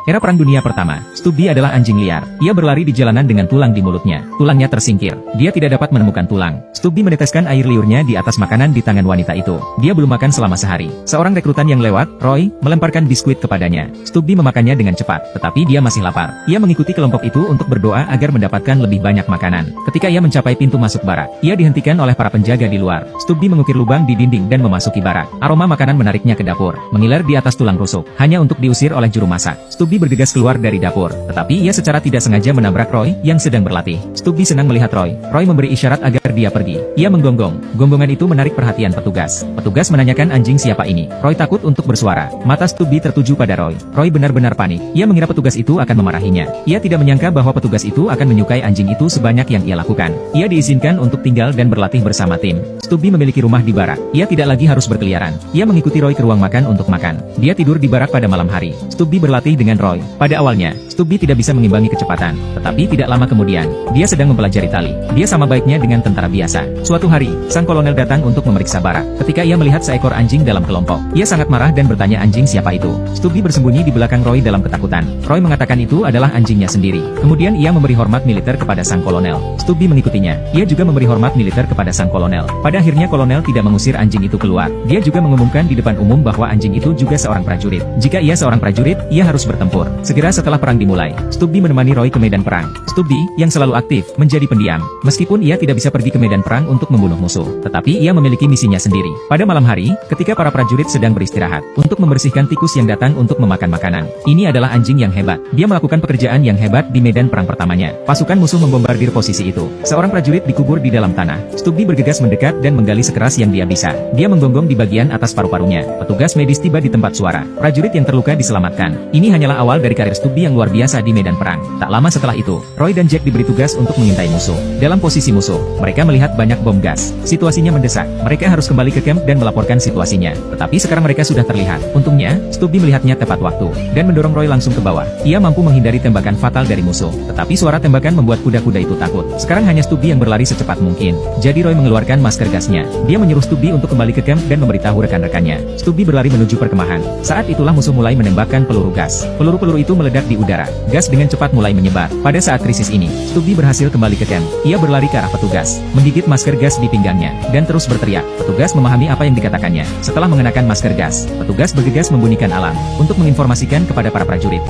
Era Perang Dunia Pertama, Stubby adalah anjing liar. Ia berlari di jalanan dengan tulang di mulutnya. Tulangnya tersingkir. Dia tidak dapat menemukan tulang. Stubby meneteskan air liurnya di atas makanan di tangan wanita itu. Dia belum makan selama sehari. Seorang rekrutan yang lewat, Roy, melemparkan biskuit kepadanya. Stubby memakannya dengan cepat, tetapi dia masih lapar. Ia mengikuti kelompok itu untuk berdoa agar mendapatkan lebih banyak makanan. Ketika ia mencapai pintu masuk barak, ia dihentikan oleh para penjaga di luar. Stubby mengukir lubang di dinding dan memasuki barak. Aroma makanan menariknya ke dapur, mengiler di atas tulang rusuk, hanya untuk diusir oleh juru masak. Stubby bergegas keluar dari dapur, tetapi ia secara tidak sengaja menabrak Roy yang sedang berlatih. Stubby senang melihat Roy. Roy memberi isyarat agar dia pergi. Ia menggonggong. Gonggongan itu menarik perhatian petugas. Petugas menanyakan anjing siapa ini. Roy takut untuk bersuara. Mata Stubby tertuju pada Roy. Roy benar-benar panik. Ia mengira petugas itu akan memarahinya. Ia tidak menyangka bahwa petugas itu akan menyukai anjing itu sebanyak yang ia lakukan. Ia diizinkan untuk tinggal dan berlatih bersama tim. Stubby memiliki rumah di barak. Ia tidak lagi harus berkeliaran. Ia mengikuti Roy ke ruang makan untuk makan. Dia tidur di barak pada malam hari. Stubby berlatih dengan Roy. Pada awalnya, Stubby tidak bisa mengimbangi kecepatan. Tetapi tidak lama kemudian, dia sedang mempelajari tali. Dia sama baiknya dengan tentara biasa. Suatu hari, sang kolonel datang untuk memeriksa barak. Ketika ia melihat seekor anjing dalam kelompok, ia sangat marah dan bertanya anjing siapa itu. Stubby bersembunyi di belakang Roy dalam ketakutan. Roy mengatakan itu adalah anjingnya sendiri. Kemudian ia memberi hormat militer kepada sang kolonel. Stubby mengikutinya. Ia juga memberi hormat militer kepada sang kolonel. Pada akhirnya kolonel tidak mengusir anjing itu keluar. Dia juga mengumumkan di depan umum bahwa anjing itu juga seorang prajurit. Jika ia seorang prajurit, ia harus bertempur. Segera setelah perang dimulai, Stubby menemani Roy ke medan perang. Stubby, yang selalu aktif, menjadi pendiam. Meskipun ia tidak bisa pergi ke medan perang untuk membunuh musuh, tetapi ia memiliki misinya sendiri. Pada malam hari, ketika para prajurit sedang beristirahat, untuk membersihkan tikus yang datang untuk memakan makanan. Ini adalah anjing yang hebat. Dia melakukan pekerjaan yang hebat di medan perang pertamanya. Pasukan musuh membombardir posisi itu. Seorang prajurit dikubur di dalam tanah. Stubby bergegas mendekat dan menggali sekeras yang dia bisa. Dia menggonggong di bagian atas paru-parunya. Petugas medis tiba di tempat suara. Prajurit yang terluka diselamatkan. Ini hanyalah awal dari karir Stubby yang luar biasa di medan perang. Tak lama setelah itu, Roy dan Jack diberi tugas untuk mengintai musuh. Dalam posisi musuh, mereka melihat banyak bom gas. Situasinya mendesak. Mereka harus kembali ke camp dan melaporkan situasinya. Tetapi sekarang mereka sudah terlihat. Untungnya, Stubby melihatnya tepat waktu dan mendorong Roy langsung ke bawah. Ia mampu menghindari tembakan fatal dari musuh. Tetapi suara tembakan membuat kuda-kuda itu takut. Sekarang hanya Stubby yang berlari secepat mungkin. Jadi Roy mengeluarkan masker gasnya. Dia menyuruh Stubby untuk kembali ke camp dan memberitahu rekan-rekannya. Stubby berlari menuju perkemahan. Saat itulah musuh mulai menembakkan peluru gas. Peluru-peluru itu meledak di udara. Gas dengan cepat mulai menyebar. Pada saat krisis ini, Stubby berhasil kembali ke camp. Ia berlari ke arah petugas, menggigit masker gas di pinggangnya, dan terus berteriak. Petugas memahami apa yang dikatakannya. Setelah mengenakan masker gas, petugas bergegas membunyikan alarm untuk menginformasikan kepada para prajurit.